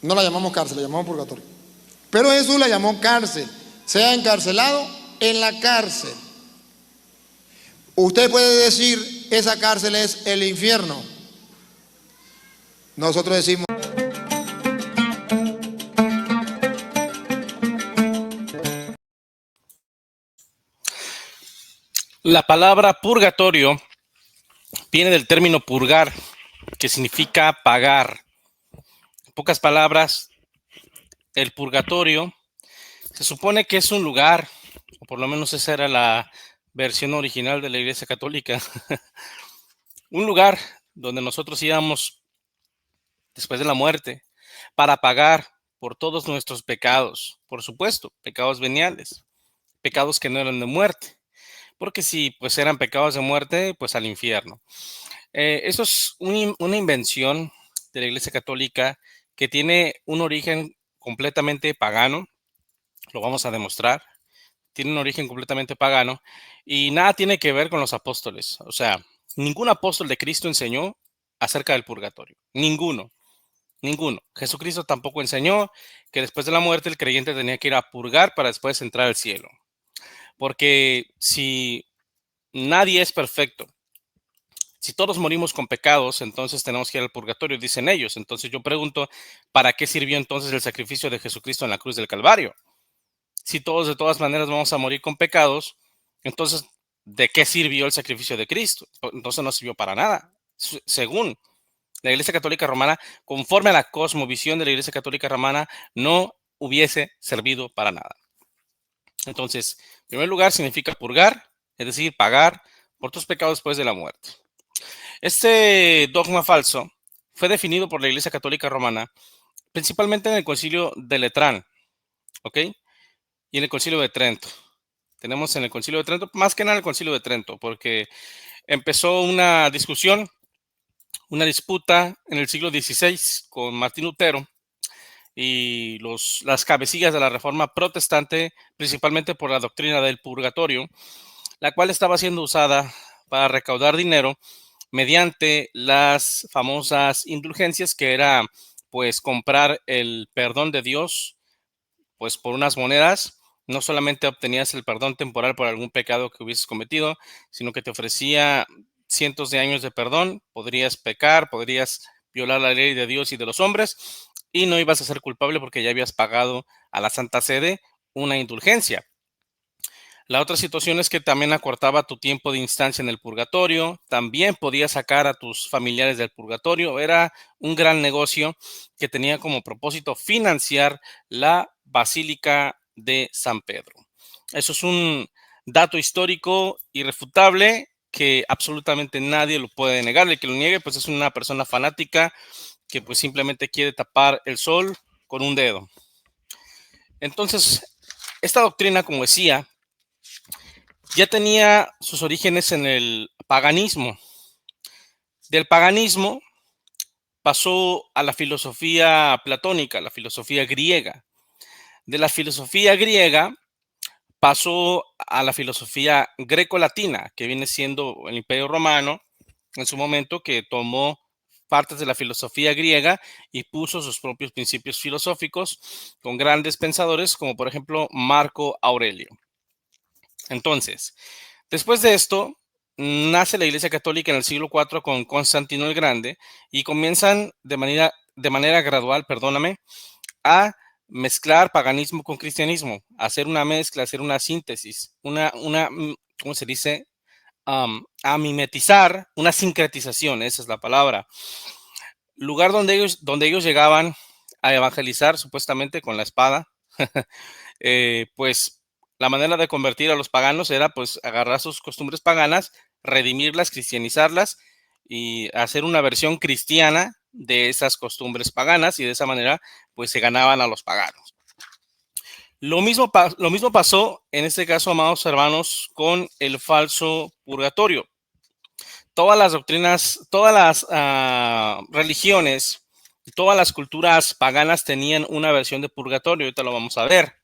No la llamamos cárcel, la llamamos purgatorio. Pero Jesús la llamó cárcel. Sea encarcelado en la cárcel. Usted puede decir, esa cárcel es el infierno. Nosotros decimos, la palabra purgatorio viene del término purgar, que significa pagar. En pocas palabras, el purgatorio se supone que es un lugar, o por lo menos esa era la versión original de la Iglesia Católica, un lugar donde nosotros íbamos después de la muerte para pagar por todos nuestros pecados, por supuesto, pecados veniales, pecados que no eran de muerte, porque si pues eran pecados de muerte, pues al infierno. Eso es una invención de la Iglesia Católica que tiene un origen completamente pagano, lo vamos a demostrar, tiene un origen completamente pagano y nada tiene que ver con los apóstoles. O sea, ningún apóstol de Cristo enseñó acerca del purgatorio, ninguno. Ninguno. Jesucristo tampoco enseñó que después de la muerte el creyente tenía que ir a purgar para después entrar al cielo. Porque si nadie es perfecto, si todos morimos con pecados, entonces tenemos que ir al purgatorio, dicen ellos. Entonces yo pregunto, ¿para qué sirvió entonces el sacrificio de Jesucristo en la cruz del Calvario? Si todos de todas maneras vamos a morir con pecados, entonces, ¿de qué sirvió el sacrificio de Cristo? Entonces no sirvió para nada, según la Iglesia Católica Romana, conforme a la cosmovisión de la Iglesia Católica Romana, no hubiese servido para nada. Entonces, en primer lugar, significa purgar, es decir, pagar por tus pecados después de la muerte. Este dogma falso fue definido por la Iglesia Católica Romana principalmente en el Concilio de Letrán, ¿ok? Y en el Concilio de Trento. Tenemos en el Concilio de Trento, más que nada el Concilio de Trento, porque empezó una discusión, una disputa en el siglo XVI con Martín Lutero y las cabecillas de la Reforma Protestante, principalmente por la doctrina del purgatorio, la cual estaba siendo usada para recaudar dinero mediante las famosas indulgencias, que era pues comprar el perdón de Dios pues por unas monedas. No solamente obtenías el perdón temporal por algún pecado que hubieses cometido, sino que te ofrecía cientos de años de perdón. Podrías pecar, podrías violar la ley de Dios y de los hombres y no ibas a ser culpable porque ya habías pagado a la Santa Sede una indulgencia. La otra situación es que también acortaba tu tiempo de instancia en el purgatorio, también podías sacar a tus familiares del purgatorio, era un gran negocio que tenía como propósito financiar la Basílica de San Pedro. Eso es un dato histórico irrefutable que absolutamente nadie lo puede negar. El que lo niegue pues es una persona fanática que pues simplemente quiere tapar el sol con un dedo. Entonces, esta doctrina, como decía, ya tenía sus orígenes en el paganismo. Del paganismo pasó a la filosofía platónica, la filosofía griega. De la filosofía griega pasó a la filosofía greco-latina, que viene siendo el Imperio Romano en su momento, que tomó partes de la filosofía griega y puso sus propios principios filosóficos con grandes pensadores como por ejemplo Marco Aurelio. Entonces, después de esto, nace la Iglesia Católica en el siglo IV con Constantino el Grande y comienzan de manera gradual, perdóname, a mezclar paganismo con cristianismo, a hacer una mezcla, hacer una síntesis, ¿cómo se dice? A mimetizar, una sincretización, esa es la palabra. Lugar donde ellos llegaban a evangelizar supuestamente con la espada, pues la manera de convertir a los paganos era pues agarrar sus costumbres paganas, redimirlas, cristianizarlas y hacer una versión cristiana de esas costumbres paganas y de esa manera pues se ganaban a los paganos. Lo mismo pasó en este caso, amados hermanos, con el falso purgatorio. Todas las doctrinas, todas las religiones, todas las culturas paganas tenían una versión de purgatorio, ahorita lo vamos a ver.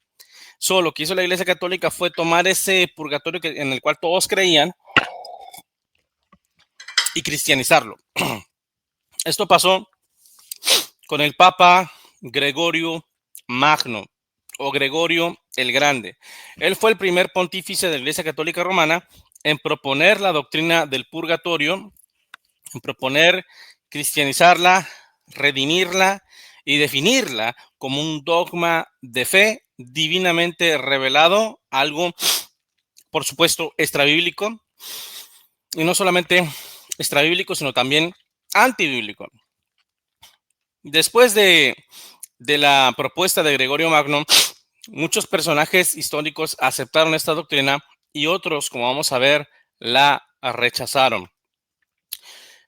Solo lo que hizo la Iglesia Católica fue tomar ese purgatorio en el cual todos creían y cristianizarlo. Esto pasó con el Papa Gregorio Magno o Gregorio el Grande. Él fue el primer pontífice de la Iglesia Católica Romana en proponer la doctrina del purgatorio, en proponer cristianizarla, redimirla y definirla como un dogma de fe divinamente revelado, algo, por supuesto, extrabíblico, y no solamente extrabíblico, sino también antibíblico. Después de la propuesta de Gregorio Magno, muchos personajes históricos aceptaron esta doctrina y otros, como vamos a ver, la rechazaron.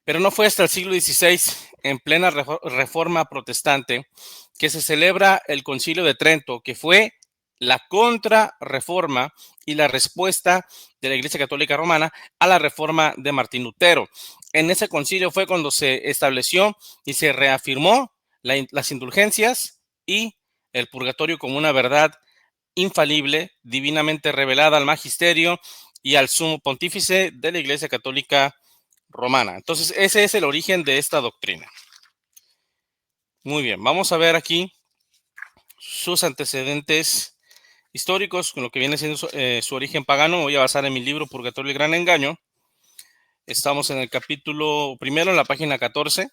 Pero no fue hasta el siglo XVI, en plena reforma protestante, que se celebra el Concilio de Trento, que fue la contrarreforma y la respuesta de la Iglesia Católica Romana a la reforma de Martín Lutero. En ese concilio fue cuando se estableció y se reafirmó las indulgencias y el purgatorio como una verdad infalible, divinamente revelada al magisterio y al sumo pontífice de la Iglesia Católica Romana. Entonces, ese es el origen de esta doctrina. Muy bien, vamos a ver aquí sus antecedentes históricos con lo que viene siendo su origen pagano. Voy a basar en mi libro Purgatorio y el Gran Engaño. Estamos en el capítulo primero, en la página 14.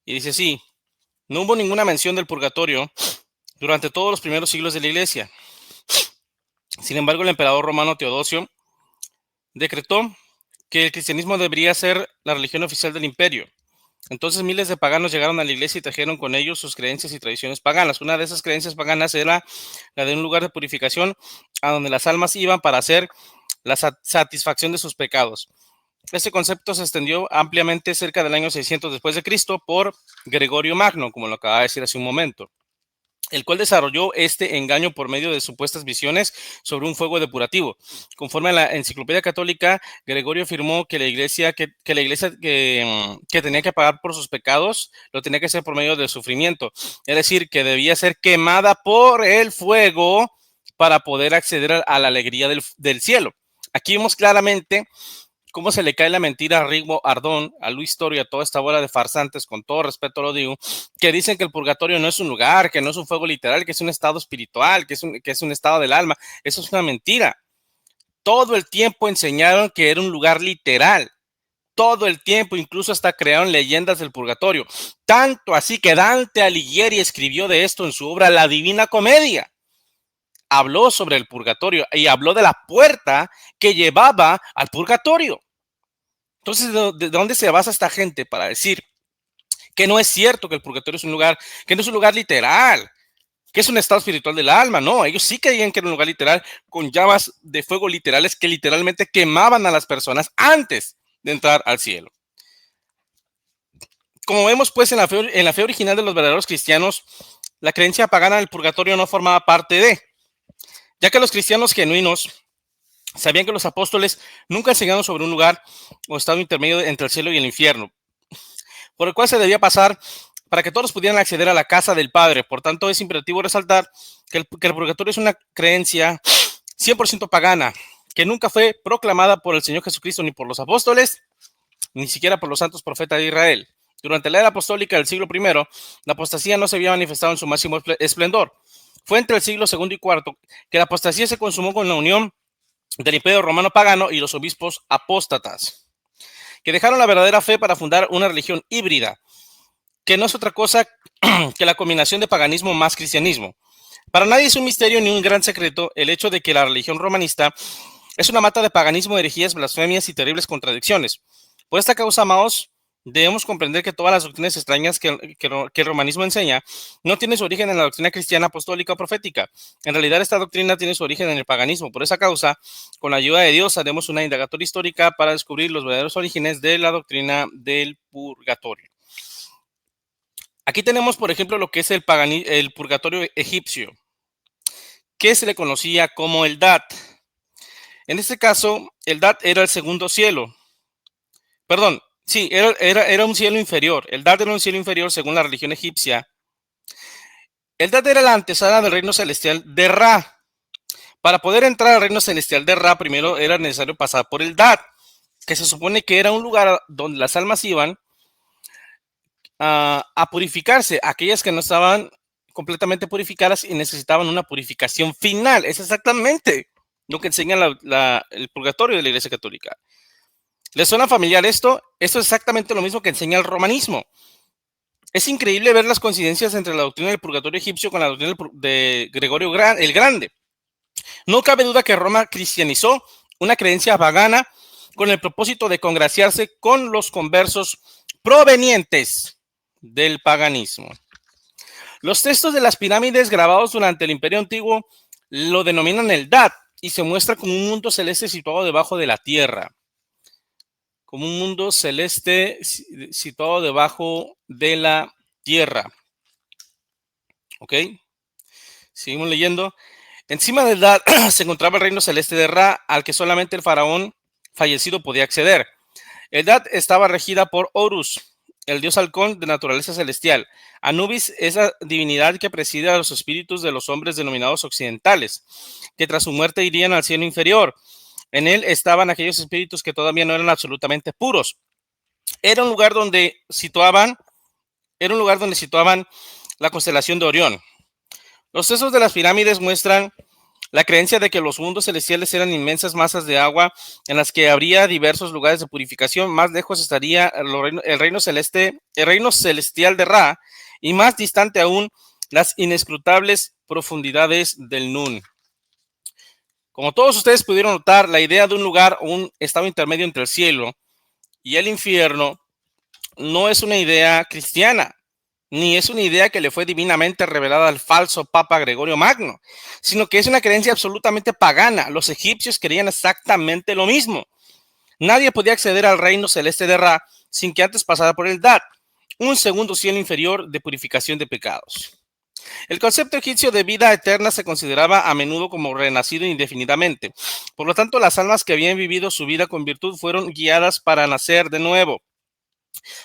Y dice así: no hubo ninguna mención del purgatorio durante todos los primeros siglos de la Iglesia. Sin embargo, el emperador romano Teodosio decretó que el cristianismo debería ser la religión oficial del imperio. Entonces miles de paganos llegaron a la iglesia y trajeron con ellos sus creencias y tradiciones paganas. Una de esas creencias paganas era la de un lugar de purificación a donde las almas iban para hacer la satisfacción de sus pecados. Este concepto se extendió ampliamente cerca del año 600 después de Cristo por Gregorio Magno, como lo acaba de decir hace un momento, el cual desarrolló este engaño por medio de supuestas visiones sobre un fuego depurativo. Conforme a la Enciclopedia Católica, Gregorio afirmó que la iglesia que tenía que pagar por sus pecados lo tenía que hacer por medio del sufrimiento, es decir, que debía ser quemada por el fuego para poder acceder a la alegría del cielo. Aquí vemos claramente cómo se le cae la mentira a Rigo Ardón, a Luis Toro y a toda esta bola de farsantes, con todo respeto lo digo, que dicen que el purgatorio no es un lugar, que no es un fuego literal, que es un estado espiritual, que es un estado del alma. Eso es una mentira. Todo el tiempo enseñaron que era un lugar literal. Todo el tiempo, incluso hasta crearon leyendas del purgatorio. Tanto así que Dante Alighieri escribió de esto en su obra La Divina Comedia. Habló sobre el purgatorio y habló de la puerta que llevaba al purgatorio. Entonces, ¿de dónde se basa esta gente para decir que no es cierto que el purgatorio es un lugar, que no es un lugar literal, que es un estado espiritual del alma? No, ellos sí creían que era un lugar literal con llamas de fuego literales que literalmente quemaban a las personas antes de entrar al cielo. Como vemos, pues, en la fe original de los verdaderos cristianos, la creencia pagana del purgatorio no formaba parte de, ya que los cristianos genuinos sabían que los apóstoles nunca enseñaron sobre un lugar o estado intermedio entre el cielo y el infierno, por el cual se debía pasar para que todos pudieran acceder a la casa del Padre. Por tanto, es imperativo resaltar que el purgatorio es una creencia 100% pagana, que nunca fue proclamada por el Señor Jesucristo, ni por los apóstoles, ni siquiera por los santos profetas de Israel. Durante la era apostólica del siglo I, la apostasía no se había manifestado en su máximo esplendor. Fue entre el siglo II y IV que la apostasía se consumó con la unión del Imperio Romano pagano y los obispos apóstatas, que dejaron la verdadera fe para fundar una religión híbrida, que no es otra cosa que la combinación de paganismo más cristianismo. Para nadie es un misterio ni un gran secreto el hecho de que la religión romanista es una mata de paganismo, herejías, blasfemias y terribles contradicciones. Por esta causa, amados, debemos comprender que todas las doctrinas extrañas que el romanismo enseña no tienen su origen en la doctrina cristiana apostólica o profética. En realidad, esta doctrina tiene su origen en el paganismo. Por esa causa, con la ayuda de Dios, haremos una indagatoria histórica para descubrir los verdaderos orígenes de la doctrina del purgatorio. Aquí tenemos, por ejemplo, lo que es el purgatorio egipcio, que se le conocía como el Dat. En este caso, el Dat era el segundo cielo. Perdón, sí, era un cielo inferior. El Dat era un cielo inferior según la religión egipcia. El Dat era la antesala del reino celestial de Ra. Para poder entrar al reino celestial de Ra, primero era necesario pasar por el Dat, que se supone que era un lugar donde las almas iban a purificarse, aquellas que no estaban completamente purificadas y necesitaban una purificación final. Es exactamente lo que enseña el purgatorio de la Iglesia Católica. ¿Les suena familiar esto? Esto es exactamente lo mismo que enseña el romanismo. Es increíble ver las coincidencias entre la doctrina del purgatorio egipcio con la doctrina de Gregorio el Grande. No cabe duda que Roma cristianizó una creencia pagana con el propósito de congraciarse con los conversos provenientes del paganismo. Los textos de las pirámides grabados durante el Imperio Antiguo lo denominan el Dat y se muestra como un mundo celeste situado debajo de la tierra. Como un mundo celeste situado debajo de la tierra. ¿Ok? Seguimos leyendo. Encima del Dat se encontraba el reino celeste de Ra, al que solamente el faraón fallecido podía acceder. El Dat estaba regida por Horus, el dios halcón de naturaleza celestial. Anubis es la divinidad que preside a los espíritus de los hombres denominados occidentales, que tras su muerte irían al cielo inferior. En él estaban aquellos espíritus que todavía no eran absolutamente puros. Era un lugar donde situaban la constelación de Orión. Los textos de las pirámides muestran la creencia de que los mundos celestiales eran inmensas masas de agua en las que habría diversos lugares de purificación. Más lejos estaría el reino celestial de Ra, y más distante aún las inescrutables profundidades del Nun. Como todos ustedes pudieron notar, la idea de un lugar o un estado intermedio entre el cielo y el infierno no es una idea cristiana, ni es una idea que le fue divinamente revelada al falso Papa Gregorio Magno, sino que es una creencia absolutamente pagana. Los egipcios creían exactamente lo mismo. Nadie podía acceder al reino celeste de Ra sin que antes pasara por el Dat, un segundo cielo inferior de purificación de pecados. El concepto egipcio de vida eterna se consideraba a menudo como renacido indefinidamente. Por lo tanto, las almas que habían vivido su vida con virtud fueron guiadas para nacer de nuevo.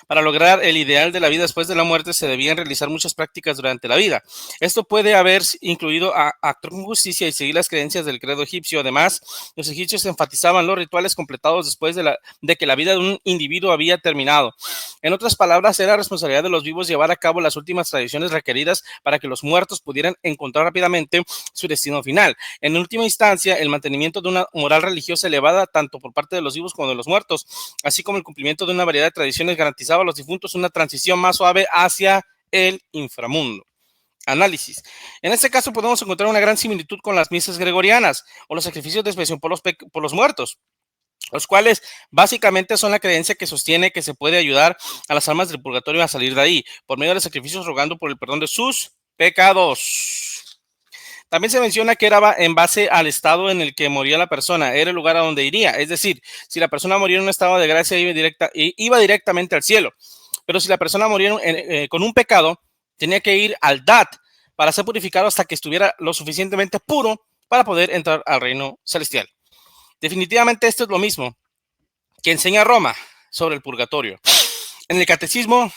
Para lograr el ideal de la vida después de la muerte se debían realizar muchas prácticas durante la vida. Esto puede haber incluido actuar con justicia y seguir las creencias del credo egipcio. Además, los egipcios enfatizaban los rituales completados después de que la vida de un individuo había terminado. En otras palabras, era responsabilidad de los vivos llevar a cabo las últimas tradiciones requeridas para que los muertos pudieran encontrar rápidamente su destino final. En última instancia, el mantenimiento de una moral religiosa elevada tanto por parte de los vivos como de los muertos, así como el cumplimiento de una variedad de tradiciones, garantizaba a los difuntos una transición más suave hacia el inframundo. Análisis. En este caso podemos encontrar una gran similitud con las misas gregorianas o los sacrificios de expiación por los muertos, los cuales básicamente son la creencia que sostiene que se puede ayudar a las almas del purgatorio a salir de ahí por medio de sacrificios, rogando por el perdón de sus pecados. También se menciona que era en base al estado en el que moría la persona, era el lugar a donde iría. Es decir, si la persona moría en un estado de gracia, iba directamente al cielo. Pero si la persona moría con un pecado, tenía que ir al Dat para ser purificado hasta que estuviera lo suficientemente puro para poder entrar al reino celestial. Definitivamente esto es lo mismo que enseña Roma sobre el purgatorio. En el Catecismo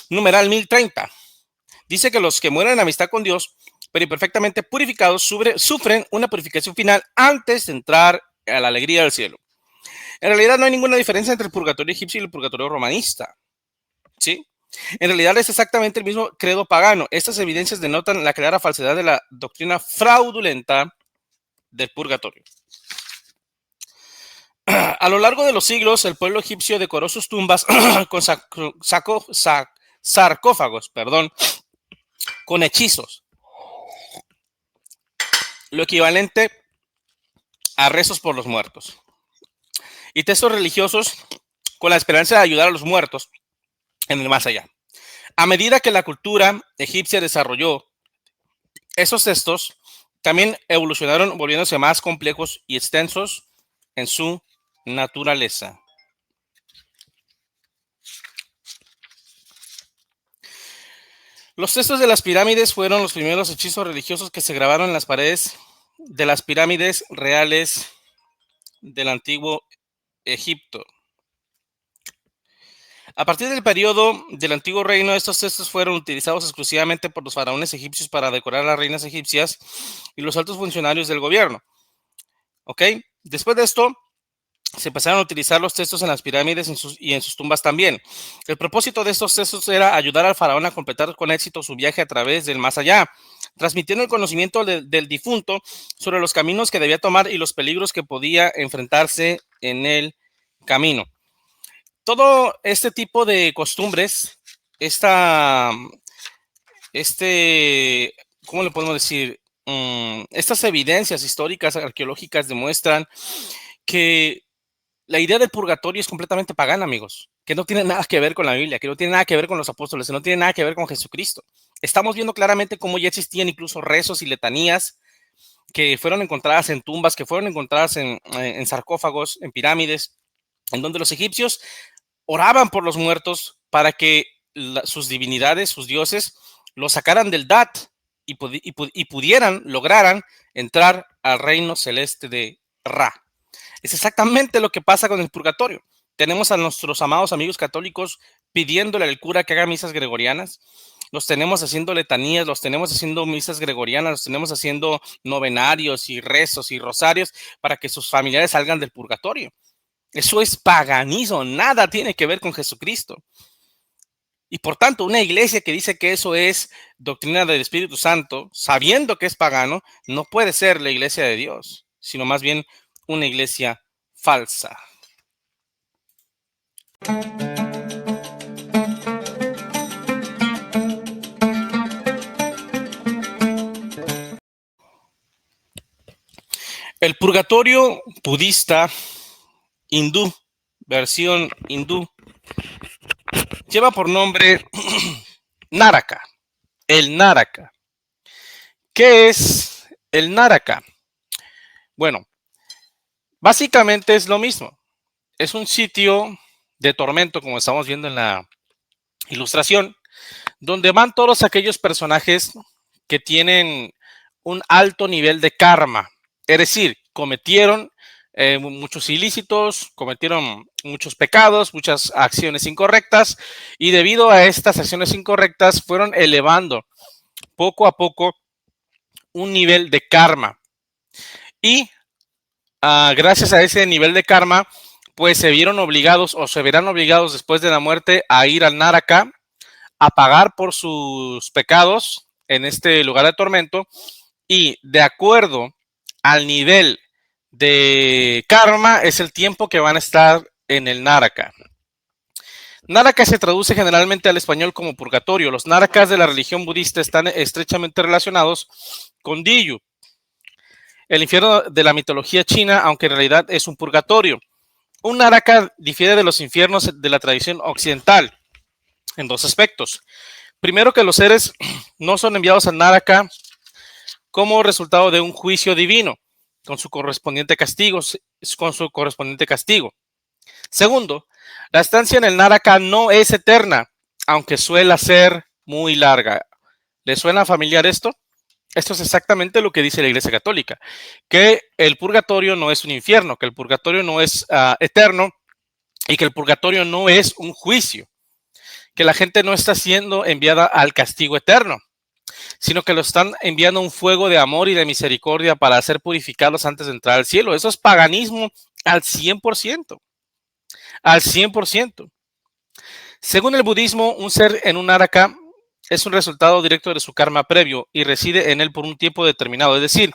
numeral 1030, dice que los que mueren en amistad con Dios, pero imperfectamente purificados, sufren una purificación final antes de entrar a la alegría del cielo. En realidad no hay ninguna diferencia entre el purgatorio egipcio y el purgatorio romanista. ¿Sí? En realidad es exactamente el mismo credo pagano. Estas evidencias denotan la clara falsedad de la doctrina fraudulenta del purgatorio. A lo largo de los siglos, el pueblo egipcio decoró sus tumbas con sarcófagos, con hechizos, lo equivalente a rezos por los muertos, y textos religiosos con la esperanza de ayudar a los muertos en el más allá. A medida que la cultura egipcia desarrolló, esos textos también evolucionaron, volviéndose más complejos y extensos en su naturaleza. Los textos de las pirámides fueron los primeros hechizos religiosos que se grabaron en las paredes de las pirámides reales del antiguo Egipto. A partir del periodo del antiguo reino, estos textos fueron utilizados exclusivamente por los faraones egipcios para decorar a las reinas egipcias y los altos funcionarios del gobierno. ¿Ok? Después de esto, se empezaron a utilizar los textos en las pirámides y en sus tumbas también. El propósito de estos textos era ayudar al faraón a completar con éxito su viaje a través del más allá, transmitiendo el conocimiento del difunto sobre los caminos que debía tomar y los peligros que podía enfrentarse en el camino. Todo este tipo de costumbres, ¿cómo le podemos decir? Estas evidencias históricas, arqueológicas, demuestran que la idea del purgatorio es completamente pagana, amigos, que no tiene nada que ver con la Biblia, que no tiene nada que ver con los apóstoles, que no tiene nada que ver con Jesucristo. Estamos viendo claramente cómo ya existían incluso rezos y letanías que fueron encontradas en tumbas, que fueron encontradas en sarcófagos, en pirámides, en donde los egipcios oraban por los muertos para que sus divinidades, sus dioses, los sacaran del Dat y lograran entrar al reino celeste de Ra. Es exactamente lo que pasa con el purgatorio. Tenemos a nuestros amados amigos católicos pidiéndole al cura que haga misas gregorianas. Los tenemos haciendo letanías, los tenemos haciendo misas gregorianas, los tenemos haciendo novenarios y rezos y rosarios para que sus familiares salgan del purgatorio. Eso es paganismo, nada tiene que ver con Jesucristo. Y por tanto, una iglesia que dice que eso es doctrina del Espíritu Santo, sabiendo que es pagano, no puede ser la iglesia de Dios, sino más bien una iglesia falsa. El purgatorio budista hindú, versión hindú, lleva por nombre Naraka, el Naraka. ¿Qué es el Naraka? Bueno, básicamente es lo mismo. Es un sitio de tormento, como estamos viendo en la ilustración, donde van todos aquellos personajes que tienen un alto nivel de karma. Es decir, cometieron muchos ilícitos, cometieron muchos pecados, muchas acciones incorrectas, y debido a estas acciones incorrectas fueron elevando poco a poco un nivel de karma. Y gracias a ese nivel de karma, pues se vieron obligados o se verán obligados después de la muerte a ir al Naraka a pagar por sus pecados en este lugar de tormento, y de acuerdo al nivel de karma es el tiempo que van a estar en el Naraka. Naraka se traduce generalmente al español como purgatorio. Los Narakas de la religión budista están estrechamente relacionados con Diyu, el infierno de la mitología china, aunque en realidad es un purgatorio. Un Naraka difiere de los infiernos de la tradición occidental en dos aspectos. Primero, que los seres no son enviados al Naraka como resultado de un juicio divino, con su correspondiente castigo. Segundo, la estancia en el Naraka no es eterna, aunque suele ser muy larga. ¿Le suena familiar esto? Esto es exactamente lo que dice la Iglesia Católica, que el purgatorio no es un infierno, que el purgatorio no es eterno y que el purgatorio no es un juicio, que la gente no está siendo enviada al castigo eterno, sino que lo están enviando a un fuego de amor y de misericordia para ser purificados antes de entrar al cielo. Eso es paganismo al 100%. Al 100%. Según el budismo, un ser en un Naraka es un resultado directo de su karma previo y reside en él por un tiempo determinado. Es decir,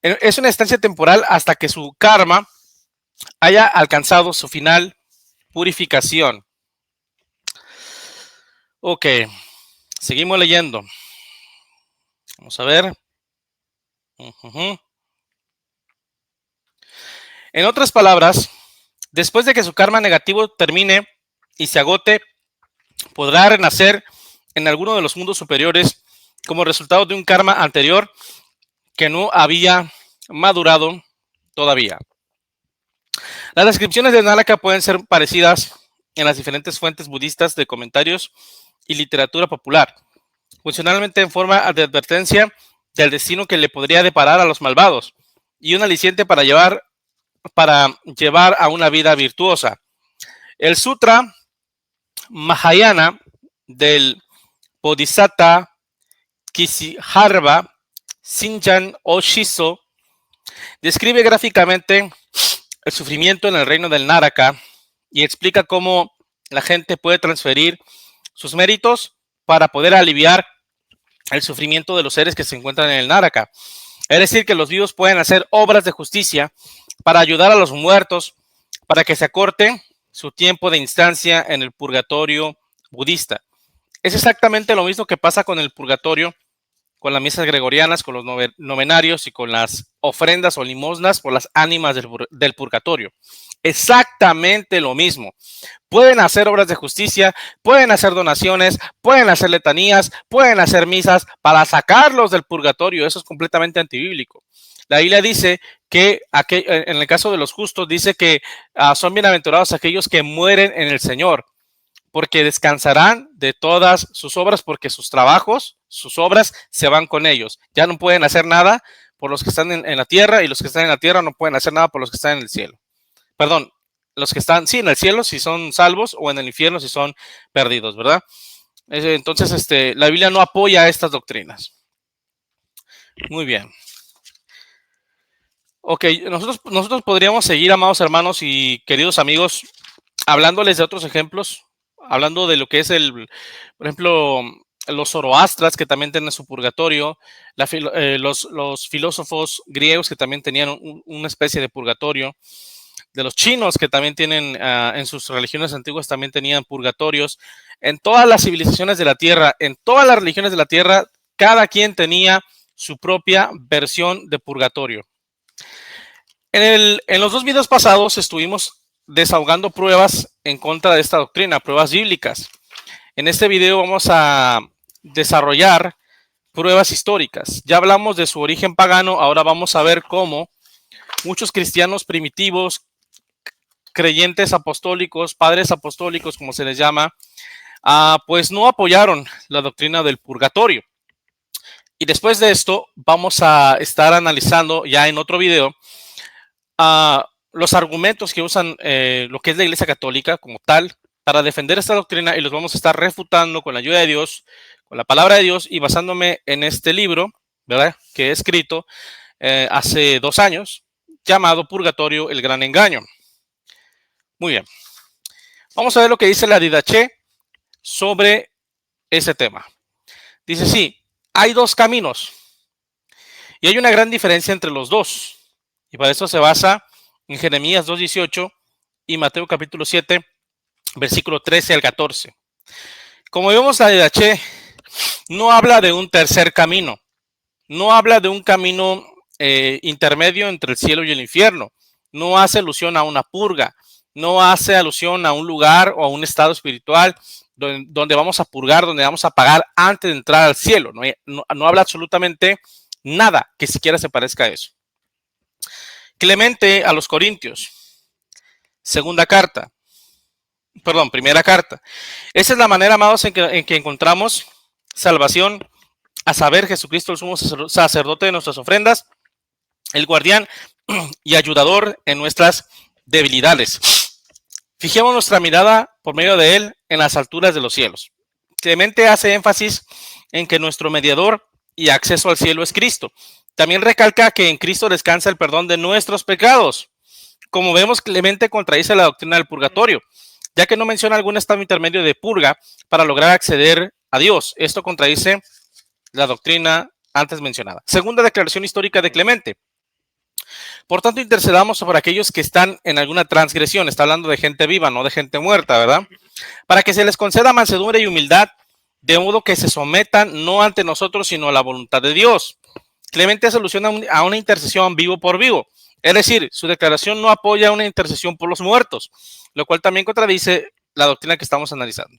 es una estancia temporal hasta que su karma haya alcanzado su final purificación. Ok, seguimos leyendo. Vamos a ver. En otras palabras, después de que su karma negativo termine y se agote, podrá renacer en alguno de los mundos superiores como resultado de un karma anterior que no había madurado todavía. Las descripciones de Naraka pueden ser parecidas en las diferentes fuentes budistas de comentarios y literatura popular, funcionalmente en forma de advertencia del destino que le podría deparar a los malvados y un aliciente para llevar a una vida virtuosa. El Sutra Mahayana del Bodhisattva Kishiharva Shinjan Oshiso describe gráficamente el sufrimiento en el reino del Náraka y explica cómo la gente puede transferir sus méritos para poder aliviar el sufrimiento de los seres que se encuentran en el Náraka. Es decir, que los vivos pueden hacer obras de justicia para ayudar a los muertos, para que se acorte su tiempo de instancia en el purgatorio budista. Es exactamente lo mismo que pasa con el purgatorio, con las misas gregorianas, con los novenarios y con las ofrendas o limosnas por las ánimas del purgatorio. Exactamente lo mismo. Pueden hacer obras de justicia, pueden hacer donaciones, pueden hacer letanías, pueden hacer misas para sacarlos del purgatorio. Eso es completamente antibíblico. La Biblia dice que en el caso de los justos, dice que son bienaventurados aquellos que mueren en el Señor, porque descansarán de todas sus obras, porque sus trabajos, sus obras se van con ellos. Ya no pueden hacer nada por los que están en la tierra, y los que están en la tierra no pueden hacer nada por los que están en el cielo. Perdón, los que están, sí, en el cielo si son salvos, o en el infierno si son perdidos, ¿verdad? Entonces, la Biblia no apoya estas doctrinas. Muy bien. Ok, nosotros podríamos seguir, amados hermanos y queridos amigos, hablándoles de otros ejemplos, hablando de lo que es por ejemplo, los zoroastras, que también tienen su purgatorio, los filósofos griegos, que también tenían una especie de purgatorio, de los chinos, que también tienen en sus religiones antiguas también tenían purgatorios. En todas las civilizaciones de la tierra, en todas las religiones de la tierra, cada quien tenía su propia versión de purgatorio. En los dos videos pasados estuvimos desahogando pruebas en contra de esta doctrina, pruebas bíblicas. En este video vamos a desarrollar pruebas históricas. Ya hablamos de su origen pagano, ahora vamos a ver cómo muchos cristianos primitivos, creyentes apostólicos, padres apostólicos, como se les llama, pues no apoyaron la doctrina del purgatorio. Y después de esto vamos a estar analizando ya en otro video los argumentos que usan lo que es la Iglesia Católica como tal para defender esta doctrina, y los vamos a estar refutando con la ayuda de Dios, con la palabra de Dios, y basándome en este libro, ¿verdad?, que he escrito hace 2 años, llamado Purgatorio, el gran engaño. Muy bien. Vamos a ver lo que dice la Didache sobre ese tema. Dice, sí, hay 2 caminos y hay una gran diferencia entre los dos. Y para eso se basa en Jeremías 2:18 y Mateo capítulo 7, versículo 13 al 14. Como vemos, la Didache no habla de un tercer camino, no habla de un camino intermedio entre el cielo y el infierno, no hace alusión a una purga, no hace alusión a un lugar o a un estado espiritual donde vamos a purgar, donde vamos a pagar antes de entrar al cielo. No habla absolutamente nada que siquiera se parezca a eso. Clemente a los Corintios, primera carta. Esa es la manera, amados, en que encontramos salvación, a saber, Jesucristo, el sumo sacerdote de nuestras ofrendas, el guardián y ayudador en nuestras debilidades. Fijemos nuestra mirada por medio de él en las alturas de los cielos. Clemente hace énfasis en que nuestro mediador y acceso al cielo es Cristo. También recalca que en Cristo descansa el perdón de nuestros pecados. Como vemos, Clemente contradice la doctrina del purgatorio, ya que no menciona algún estado intermedio de purga para lograr acceder a Dios. Esto contradice la doctrina antes mencionada. Segunda declaración histórica de Clemente. Por tanto, intercedamos por aquellos que están en alguna transgresión. Está hablando de gente viva, no de gente muerta, ¿verdad? Para que se les conceda mansedumbre y humildad, de modo que se sometan no ante nosotros, sino a la voluntad de Dios. Clemente hace alusión a una intercesión vivo por vivo. Es decir, su declaración no apoya una intercesión por los muertos, lo cual también contradice la doctrina que estamos analizando.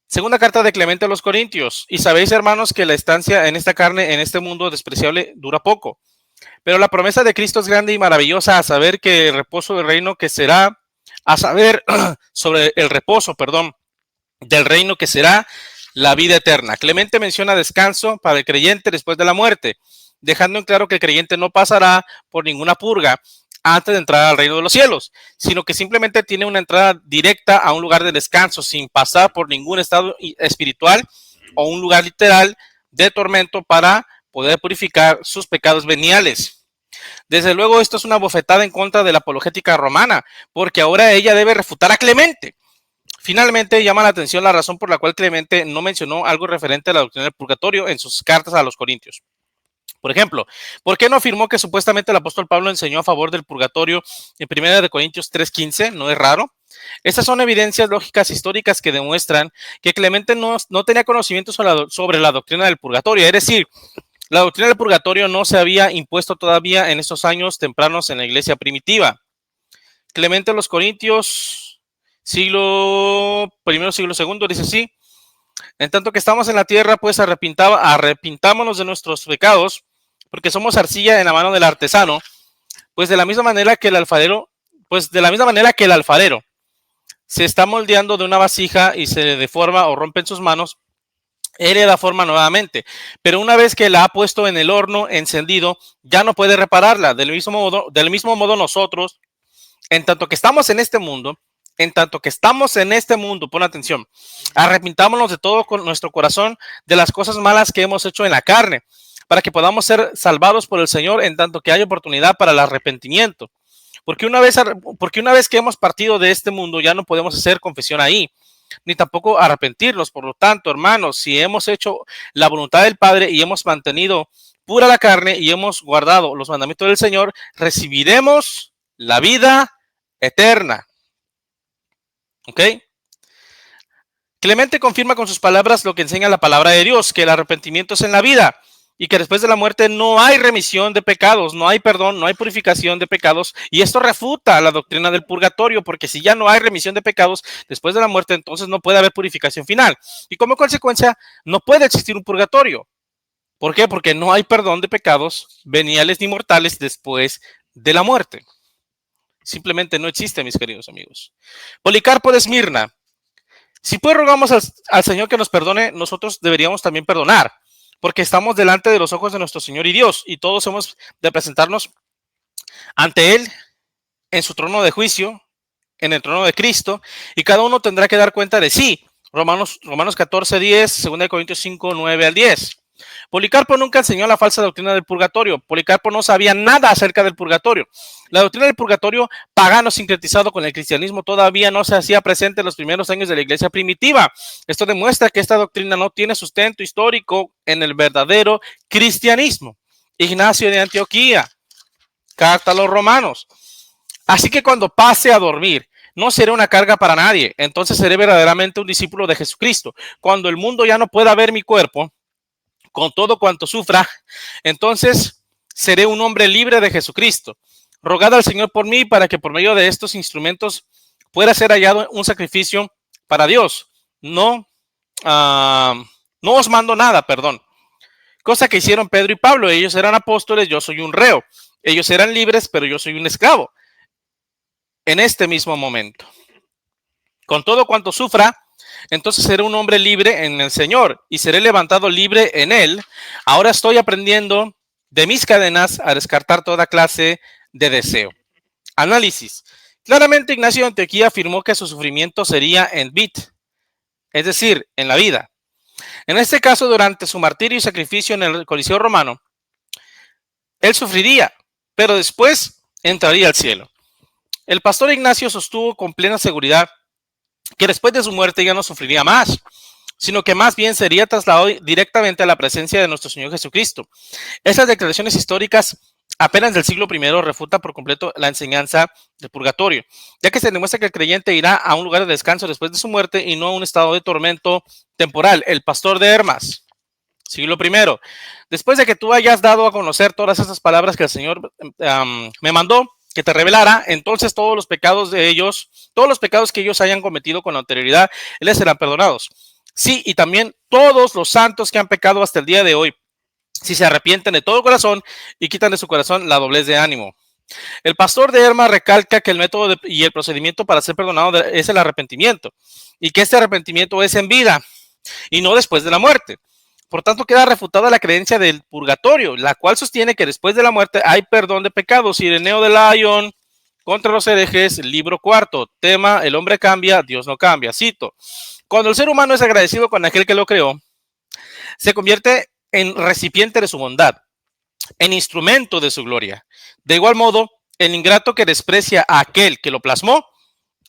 Segunda carta de Clemente a los Corintios. Y sabéis, hermanos, que la estancia en esta carne, en este mundo despreciable, dura poco. Pero la promesa de Cristo es grande y maravillosa, a saber que el reposo del reino que será, sobre el reposo, del reino que será la vida eterna. Clemente menciona descanso para el creyente después de la muerte, dejando en claro que el creyente no pasará por ninguna purga antes de entrar al reino de los cielos, sino que simplemente tiene una entrada directa a un lugar de descanso sin pasar por ningún estado espiritual o un lugar literal de tormento para poder purificar sus pecados veniales. Desde luego, esto es una bofetada en contra de la apologética romana, porque ahora ella debe refutar a Clemente. Finalmente, llama la atención la razón por la cual Clemente no mencionó algo referente a la doctrina del purgatorio en sus cartas a los Corintios. Por ejemplo, ¿por qué no afirmó que supuestamente el apóstol Pablo enseñó a favor del purgatorio en 1 Corintios 3:15? ¿No es raro? Estas son evidencias lógicas históricas que demuestran que Clemente no tenía conocimiento sobre la doctrina del purgatorio. Es decir, la doctrina del purgatorio no se había impuesto todavía en estos años tempranos en la iglesia primitiva. Clemente a los Corintios, siglo I, siglo II, dice así: en tanto que estamos en la tierra, pues arrepintámonos de nuestros pecados, porque somos arcilla en la mano del artesano, pues de la misma manera que el alfarero se está moldeando de una vasija y se deforma o rompe en sus manos, él le da forma nuevamente, pero una vez que la ha puesto en el horno encendido, ya no puede repararla. Del mismo modo nosotros, en tanto que estamos en este mundo, pon atención, arrepintámonos de todo con nuestro corazón de las cosas malas que hemos hecho en la carne, para que podamos ser salvados por el Señor en tanto que hay oportunidad para el arrepentimiento. Porque una vez que hemos partido de este mundo, ya no podemos hacer confesión ahí, ni tampoco arrepentirnos. Por lo tanto, hermanos, si hemos hecho la voluntad del Padre y hemos mantenido pura la carne y hemos guardado los mandamientos del Señor, recibiremos la vida eterna. ¿Ok? Clemente confirma con sus palabras lo que enseña la palabra de Dios, que el arrepentimiento es en la vida y que después de la muerte no hay remisión de pecados, no hay perdón, no hay purificación de pecados, y esto refuta la doctrina del purgatorio, porque si ya no hay remisión de pecados después de la muerte, entonces no puede haber purificación final, y como consecuencia no puede existir un purgatorio. ¿Por qué? Porque no hay perdón de pecados veniales ni mortales después de la muerte. Simplemente no existe, mis queridos amigos. Policarpo de Esmirna: si pues rogamos al Señor que nos perdone, nosotros deberíamos también perdonar, porque estamos delante de los ojos de nuestro Señor y Dios, y todos hemos de presentarnos ante Él en su trono de juicio, en el trono de Cristo, y cada uno tendrá que dar cuenta de sí. Romanos 14:10, 2 Corintios 5:9 al 10. Policarpo nunca enseñó la falsa doctrina del purgatorio. Policarpo no sabía nada acerca del purgatorio. La doctrina del purgatorio pagano sincretizado con el cristianismo todavía no se hacía presente en los primeros años de la iglesia primitiva. Esto demuestra que esta doctrina no tiene sustento histórico en el verdadero cristianismo. Ignacio de Antioquía, carta a los romanos: así que cuando pase a dormir, no seré una carga para nadie, entonces seré verdaderamente un discípulo de Jesucristo. Cuando el mundo ya no pueda ver mi cuerpo, con todo cuanto sufra, entonces seré un hombre libre de Jesucristo. Rogad al Señor por mí, para que por medio de estos instrumentos pueda ser hallado un sacrificio para Dios. No os mando nada, perdón. Cosa que hicieron Pedro y Pablo. Ellos eran apóstoles, yo soy un reo. Ellos eran libres, pero yo soy un esclavo. En este mismo momento, con todo cuanto sufra, entonces seré un hombre libre en el Señor y seré levantado libre en Él. Ahora estoy aprendiendo de mis cadenas a descartar toda clase de deseo. Análisis. Claramente Ignacio de Antioquía afirmó que su sufrimiento sería en vid, es decir, en la vida. En este caso, durante su martirio y sacrificio en el Coliseo romano, él sufriría, pero después entraría al cielo. El pastor Ignacio sostuvo con plena seguridad que después de su muerte ya no sufriría más, sino que más bien sería trasladado directamente a la presencia de nuestro Señor Jesucristo. Esas declaraciones históricas apenas del siglo I refutan por completo la enseñanza del purgatorio, ya que se demuestra que el creyente irá a un lugar de descanso después de su muerte y no a un estado de tormento temporal. El pastor de Hermas, siglo I: después de que tú hayas dado a conocer todas esas palabras que el Señor me mandó que te revelara, entonces todos los pecados que ellos hayan cometido con anterioridad, les serán perdonados. Sí, y también todos los santos que han pecado hasta el día de hoy, si se arrepienten de todo corazón y quitan de su corazón la doblez de ánimo. El pastor de Hermas recalca que el método y el procedimiento para ser perdonado es el arrepentimiento, y que este arrepentimiento es en vida y no después de la muerte. Por tanto, queda refutada la creencia del purgatorio, la cual sostiene que después de la muerte hay perdón de pecados. Ireneo de Lyon, contra los herejes, libro 4, tema: el hombre cambia, Dios no cambia. Cito: cuando el ser humano es agradecido con aquel que lo creó, se convierte en recipiente de su bondad, en instrumento de su gloria. De igual modo, el ingrato que desprecia a aquel que lo plasmó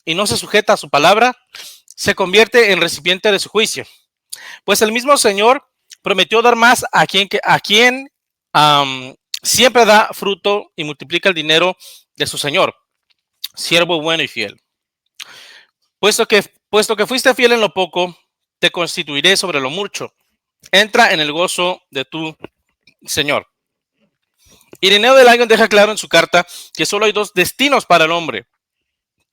y no se sujeta a su palabra, se convierte en recipiente de su juicio. Pues el mismo Señor prometió dar más a quien siempre da fruto y multiplica el dinero de su Señor. Siervo bueno y fiel. Puesto que fuiste fiel en lo poco, te constituiré sobre lo mucho. Entra en el gozo de tu Señor. Ireneo de Lyon deja claro en su carta que solo hay dos destinos para el hombre.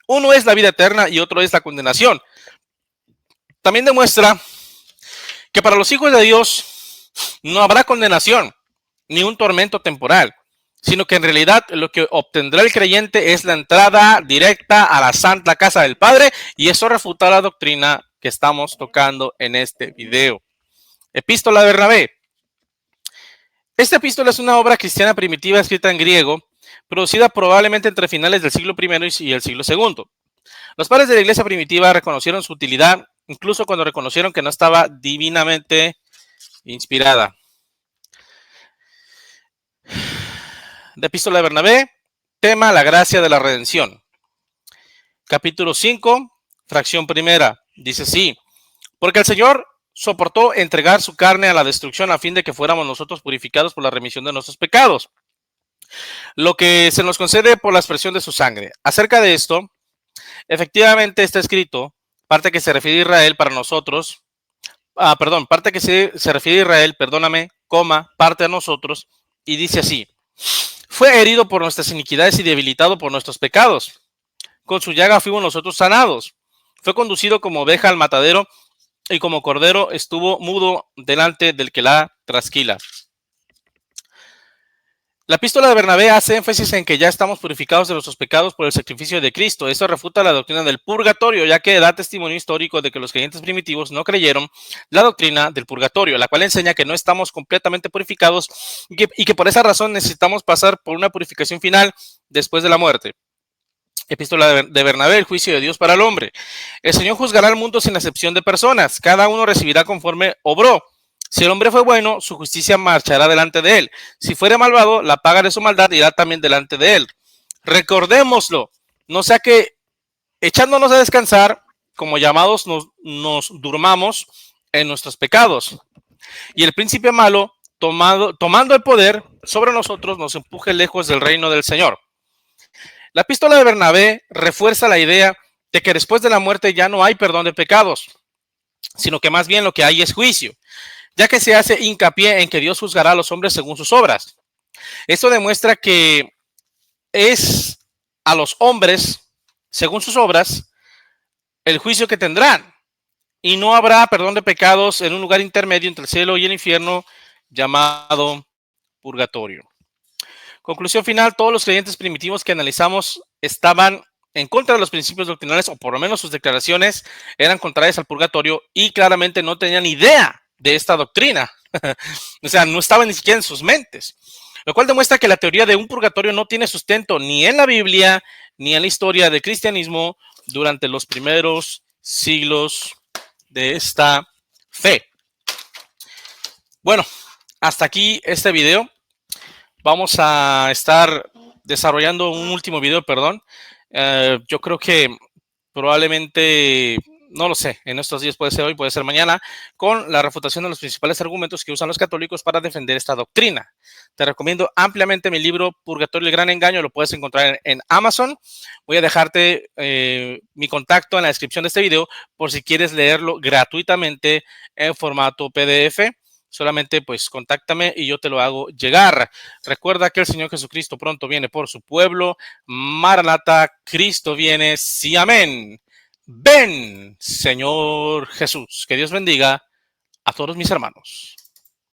Uno es la vida eterna y otro es la condenación. También demuestra que para los hijos de Dios no habrá condenación ni un tormento temporal, sino que en realidad lo que obtendrá el creyente es la entrada directa a la santa casa del Padre, y eso refuta la doctrina que estamos tocando en este video. Epístola de Bernabé. Esta epístola es una obra cristiana primitiva escrita en griego, producida probablemente entre finales del siglo I y el siglo II. Los padres de la iglesia primitiva reconocieron su utilidad, incluso cuando reconocieron que no estaba divinamente inspirada. De Epístola de Bernabé, tema: la gracia de la redención. Capítulo 5, fracción primera, dice así: porque el Señor soportó entregar su carne a la destrucción a fin de que fuéramos nosotros purificados por la remisión de nuestros pecados, lo que se nos concede por la aspersión de su sangre. Acerca de esto, efectivamente está escrito, parte que se refiere a Israel para nosotros, parte que se refiere a Israel, parte a nosotros, y dice así: fue herido por nuestras iniquidades y debilitado por nuestros pecados. Con su llaga fuimos nosotros sanados. Fue conducido como oveja al matadero, y como cordero estuvo mudo delante del que la trasquila. La epístola de Bernabé hace énfasis en que ya estamos purificados de nuestros pecados por el sacrificio de Cristo. Esto refuta la doctrina del purgatorio, ya que da testimonio histórico de que los creyentes primitivos no creyeron la doctrina del purgatorio, la cual enseña que no estamos completamente purificados y que por esa razón necesitamos pasar por una purificación final después de la muerte. Epístola de Bernabé, el juicio de Dios para el hombre. El Señor juzgará al mundo sin excepción de personas. Cada uno recibirá conforme obró. Si el hombre fue bueno, su justicia marchará delante de él. Si fuere malvado, la paga de su maldad irá también delante de él. Recordémoslo, no sea que echándonos a descansar, como llamados nos durmamos en nuestros pecados, y el príncipe malo, tomando el poder sobre nosotros, nos empuje lejos del reino del Señor. La epístola de Bernabé refuerza la idea de que después de la muerte ya no hay perdón de pecados, sino que más bien lo que hay es juicio, ya que se hace hincapié en que Dios juzgará a los hombres según sus obras. Esto demuestra que es a los hombres, según sus obras, el juicio que tendrán, y no habrá perdón de pecados en un lugar intermedio entre el cielo y el infierno llamado purgatorio. Conclusión final: todos los creyentes primitivos que analizamos estaban en contra de los principios doctrinales, o por lo menos sus declaraciones eran contrarias al purgatorio, y claramente no tenían idea de esta doctrina. O sea, no estaba ni siquiera en sus mentes, lo cual demuestra que la teoría de un purgatorio no tiene sustento ni en la Biblia ni en la historia del cristianismo durante los primeros siglos de esta fe. Bueno, hasta aquí este video. Vamos a estar desarrollando un último video, yo creo que probablemente, no lo sé, en estos días, puede ser hoy, puede ser mañana, con la refutación de los principales argumentos que usan los católicos para defender esta doctrina. Te recomiendo ampliamente mi libro Purgatorio, el gran engaño. Lo puedes encontrar en Amazon. Voy a dejarte mi contacto en la descripción de este video por si quieres leerlo gratuitamente en formato PDF. Solamente pues contáctame y yo te lo hago llegar. Recuerda que el Señor Jesucristo pronto viene por su pueblo. Maranata, Cristo viene, sí, amén. Ven, Señor Jesús. Que Dios bendiga a todos mis hermanos.